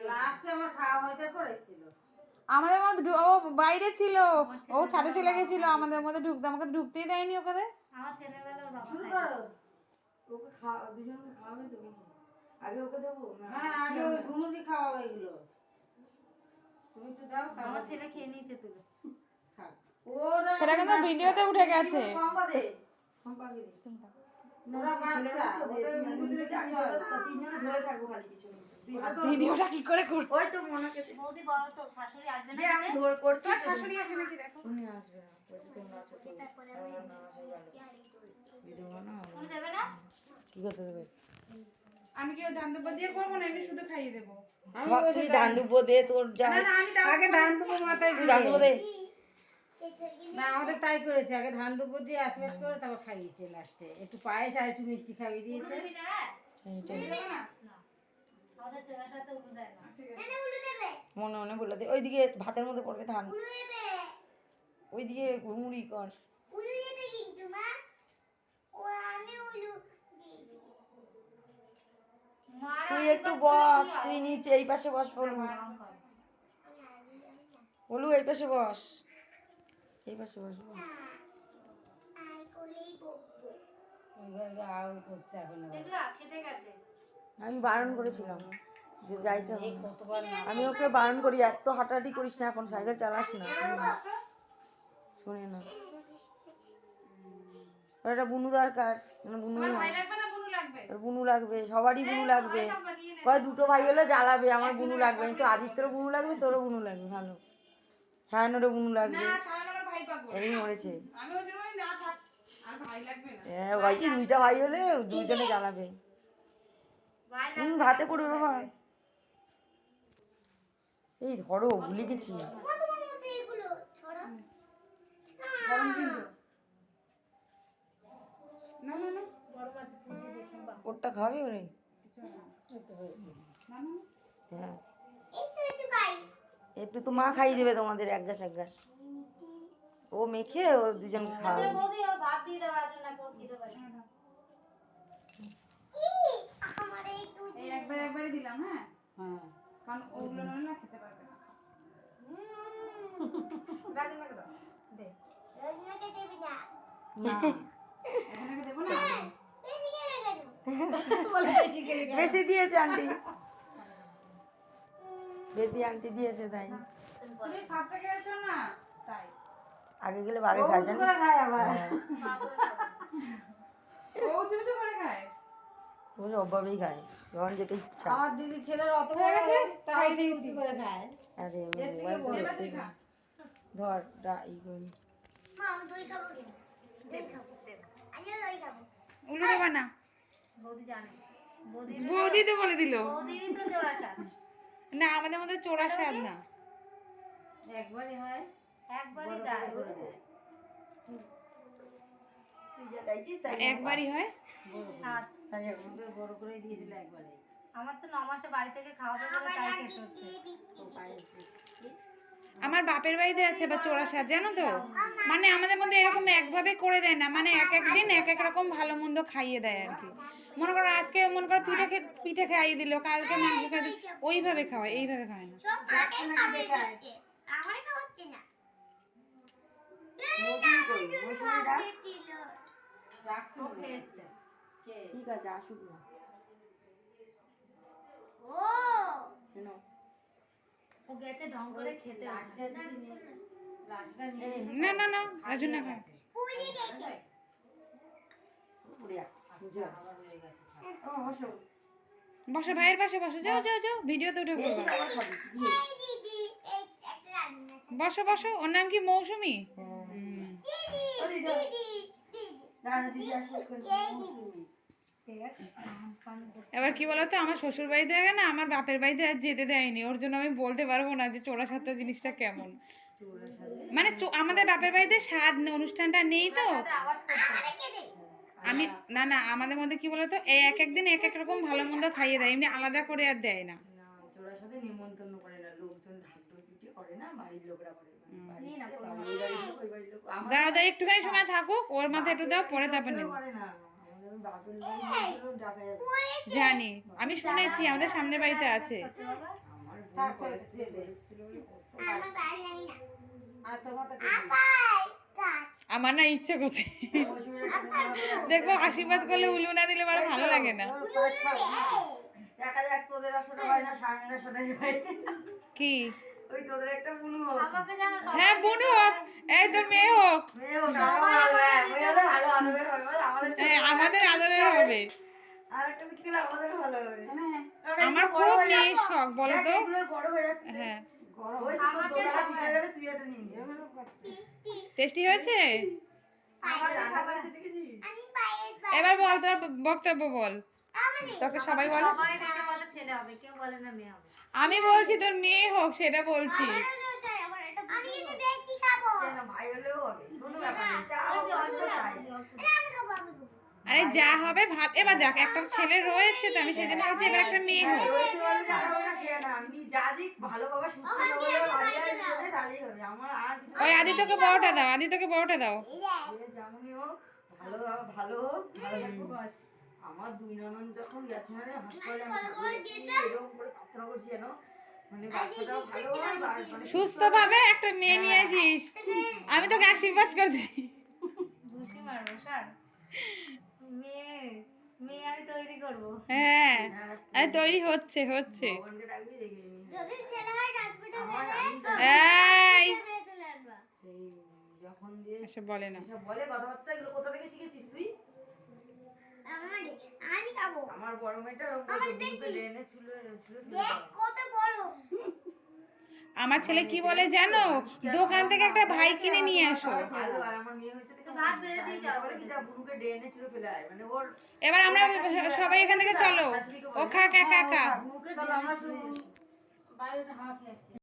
লাস্টে আমার খাওয়া হয়েছে পরে ছিল। আমাদের মধ্যে ও বাইরে ছিল, ও ছাদে চলে গেছিল, আমাদের মধ্যে ঢুকতে আমাকে ঢুকতেই দেয়নি ওখানে। আমার ছেলেবেলার বাবা শুরু খায়। করো। ওকে খাওয়া দুজনকে খাওয়াবে তুমি। আগে ওকে দেবো? হ্যাঁ আগে ওই ঝুমুরকে খাওয়াবে এগুলো। তুমি একটু দাও আমার তারপর ছেলে খেয়ে নিয়েছে তুলে। খাক। ওরা সেটা কিন্তু ভিডিওতে উঠে গেছে। সম্পাদে সম্পাদে ওরা বাচ্চা ওদের মুখ দিলে কিছু হয় না। তিনজনে ধরে থাকবো খালি পিছনে। ভিডিওটা কি করে করব? ওই তো মনাকে বৌদি বলো তো শাশুড়ি আসবে না? দে আমি ধর করছি। তোর শাশুড়ি আসে নাকি দেখো? উনি আসবে না। বলছি তোমরা আছো তো। আমার না আসে গেল। দিদিমা না উনি দেবে না? কি করতে দেবে? আমি কি ও ধান দুব্বা দিয়ে করবো না এমনি শুধু খাইয়ে দেবো? তুই ধান দুব্বো দে তোর যা। না না আমি দাও। আগে ধান দুপুর মাথায় তুই ধান দুব্বো দে। না আমাদের তাই করেছে আগে ধান দুপুর দিয়ে আশীর্বাদ করে তারপর খাইয়েছে লাস্টে একটু পায়েস আর একটু মিষ্টি খাইয়ে উনি দিয়েছে। দেবি না? হ্যাঁ? দেবো না? না। আমাদের চোরার সাথে উনি দেয় না। মনে মনে বলে দে ওইদিকে ভাতের মধ্যে পড়বে ধান। ওইদিকে মুড়ি কর। মারা তুই একটু বস, তুই নিচে এই পাশে বস বলু। বলু এই পাশে বস। এই পাশে বস। ওই ঘরে আউ করছে এখন আবার। দেখলা খেতে গেছে। আমি বারণ করেছিলাম যে যাইতে হবে। কতবার না আমি ওকে বারণ করি এত হাঁটাহাঁটি করিস না এখন সাইকেল চালাস না। শুনে না। ওর একটা বুনু দরকার, মানে বুনু তোমার ভাই লাগবে না বুনু লাগবে? ওর বুনু লাগবে, সবারই বুনু লাগবে। সব বানিয়ে নে। কয় দুটো ভাই হলে জ্বালাবে, আমার বুনু লাগবে। আমি তো আদিত্যরও বুনু লাগবে, তোরও বুনু লাগবে। ভালো সায়নেরও বুনু লাগবে। না সায়ন আমার ভাই পাগল। এই মরেছে। আমি ওই জন্য না থাক আর ভাই লাগবে না। হ্যাঁ ভাই কি দুইটা ভাই হলে দুইজনে জ্বালাবে। ভাই ভাতে পড়বে বাবা। এই ধরো ভুলে গেছি। গরম কিন্তু। না না না বড় মাছ ফুটিয়ে দেখুন বা। ওরটা খাবে ওরে? না না হ্যাঁ একটু তো মা খাইয়ে দেবে তোমাদের এক গাছ এক গাছ। ও মেখে ও দুজনকে খাওয়াবে। তাহলে বৌদি ও ভাত দিয়ে দাও রাজনা করে খেতে পারে। এই একবারই দিলাম হ্যাঁ, হ্যাঁ কারণ ওগুলো না খেতে পারবে না। রাজনাকে দাও। দে। না এখানে দেবো না। বলে বেশি খেলে গেল। বেশি দিয়েছে আন্টি, বেশি আন্টি দিয়েছে তাই। তুমি ফার্স্টে খেয়েছো না তাই। আগে গেলে বাগে ও খাই উঁচু জানিস। করে খায় আবার। ও উঁচু করে খায়। ও অভাবেই খায় যখন যেটা ইচ্ছা। আমার দিদি ছেলের অত হয়ে বড় গেছে? তাই খাই সে দিয়েছি। উঁচু করে খায়। আরে এর থেকে মোবাইল তো বড় দেখতে খা। ধর ই করি। দে। দে। উল্লু দেবা না। বৌদি জানে। বৌদি বৌদি তো বলে দিল। বৌদিরই তো চোরা সাজ। না আমাদের মধ্যে চোরা স্বাদ না। একবারই হয় একবারই দেয়। করে দেয়। তুই যা চাইছিস তাই একবারই হয়। সাত। আমাদের বড় করে দিয়েছিল একবারে। আমার তো 9 মাসে বাড়ি থেকে খাওয়াবে বলে তাই খেতে হচ্ছে। ও পায়েস আমার বাপের বাড়িতে আছে বা চোরা স্বাদ জানো তো, মানে আমাদের মধ্যে এরকম একভাবে করে দেয় না, মানে এক এক দিন এক এক রকম ভালো মন্দ খাইয়ে দেয় আর কি। মনে করো আজকে মনে করো পিঠে খাইয়ে দিল, কালকে মাংস খাইয়ে দিল, ওইভাবে খাওয়ায়, এইভাবে খাওয়ায় না। মৌসুমি কই? মৌসুমি ডাক। রাখছি ও খেয়ে এসছে। কে ঠিক আছে আসুক না। কেন? ও গেছে ঢং করে খেতে। লাশটা যদি নিয়ে লাশটা নিয়ে না না না রাজু না খায়। উপরে আয়। যা। আবার হয়ে গেছে। ও বসো। বসো ভাইয়ের পাশে বসো, যাও যাও যাও, ভিডিওতে উঠে পড়বা। আবার খাবি। গিয়ে। বসো বসো, ওর নাম কি মৌসুমি? হ্যাঁ। হুম। ও দিদি। দাঁড়া দিদি আসুক কেন? মৌসুমি। এবার কি বলতো, আমার শ্বশুর বাড়িতে গেলে না আমার বাপের বাড়িতে আর যেতে দেয়নি, ওর জন্য আমি বলতে পারবো না যে চোরা সাতটা জিনিসটা কেমন। মানে আমাদের বাপের বাড়িতে স্বাদ অনুষ্ঠানটা নেই তো। সাথে আওয়াজ করছে। আমি না না আমাদের মধ্যে কি বলতো, এই এক এক দিন এক এক রকম ভালো মন্দ খাইয়ে দেয়, এমনি আলাদা করে আর দেয় না। না চোরার সাথে নিমন্ত্রণ করে না, লোকজন ঢাকঢোল পিটে করে না, বাড়ির লোকরা করে। নিই না কোনো বাড়ির বাড়ির লোক, ওই বাড়ির লোক। আমার দাও দাও একটুখানি সময় থাকুক, ওর মাথায় একটু দাও, পরে তারপর নেব। করে না। আমাদের বাপের বাড়ির লোকগুলো ডাকা যাবে। জানি, আমি শুনেছি আমাদের সামনের বাড়িতে আছে। করছে বাবা। আমার থাক, থাক, দিয়ে দে। আর তোমার তো আমার না ইচ্ছে করছে দেখবো আশীর্বাদ করলে উলু না দিলে আমার ভালো লাগে না। দেখা যাক তোদের আসলে হয় না, সামনের আসলে হয়। কি ওই তোদের একটা বুনু হোক। আমাকে জানো হ্যাঁ বোন হোক, এই তোর মেয়ে হোক, মেয়ে হোক, আমার ভালো, হ্যাঁ, ওই হলে ভালো আদরের হবে, বল, আমাদের ছোট হ্যাঁ, আমাদের আদরের হবে। আর একটা কিছু গেলে আমাদের ভালো হবে। আমার খুব মেয়ের শখ বলো তো। দেখ, এগুলো বড় হয়ে যাচ্ছে। হ্যাঁ ওই তো তোর দোকানে পিঠে গেলে তুই একটা নিয়ে নে। টেস্টি হয়েছে। আমাকে রান্না সবাই করেছে দেখেছিস? এবার বল তোর বক্তব্য বল, তোকে সবাই বলে। সবাই দেখে বলে ছেলে হবে, কেউ বলে না মেয়ে হবে। আমি বলছি তোর মেয়ে হোক, সেটা বলছি। কেন, ভাই হলেও হবে, কোনো ব্যাপার নেই, যা হোক, অল্প তাই। আরে যা হবে ভাত। এবার দেখ একটা ছেলে রয়েছে তো, আমি সেই জন্য বলছি এবার একটা মেয়ে হোক। রয়েছে বলে যে আরো না, সে না, আমি যা দিক ভালো বাবা, সুস্থ সবল হবে, বাড়ি আর দিয়ে দে, তাহলেই হবে। আমার আর কিছু ওই আদিত্যকে বড়টা দাও, আদিত্যকে বড়টা দাও। যে যেমনই হোক, ভালো ভালো হোক, ভালো থাকুক। আমার দুই ননদ যখন গেছে মানে হাসপাতালে আমি এরকম করে প্রার্থনা করছি যেন মানে বাচ্চাটাও ভালো হয়, মানে সুস্থ ভাবে একটা মেয়ে নিয়ে আসিস, আমি তোকে আশীর্বাদ করছি। ঘুষি মারবো স্যার। মেয়ে মেয়ে আমি তৈরি করবো। হ্যাঁ আরে তৈরি হচ্ছে হচ্ছে। ভগবানকে ডাকবি, দেখবি মেয়ে। যদি ছেলে হয় হসপিটালে আমার আমি এই মেয়ে তুলে আনবা। সেই যখন দিয়ে এসব বলে না। এসব বলে কথাবার্তা, এগুলো কোথা থেকে শিখেছিস তুই? আমি খাবো। আমার বড় মেয়েটার ওপর বুঝতে ড্রেনে ছিল দেখ কত বড়। আমার ছেলে কি বলে জানো, দোকান থেকে একটা ভাই কিনে নিয়ে আসো। ভালো। আর আমার মেয়ে হয়েছে দেখে ভাত বেড়ে দিয়ে যাও। বলে কি যা বুনুকে ড্রেনে ছিল ফেলে আয়, মানে ওর এবার আমরা সবাই এখান থেকে চলো, ও খা খা খা খা। বুনুকে চলো আমরা শুধু বাইরে হাওয়া খেয়ে আসি।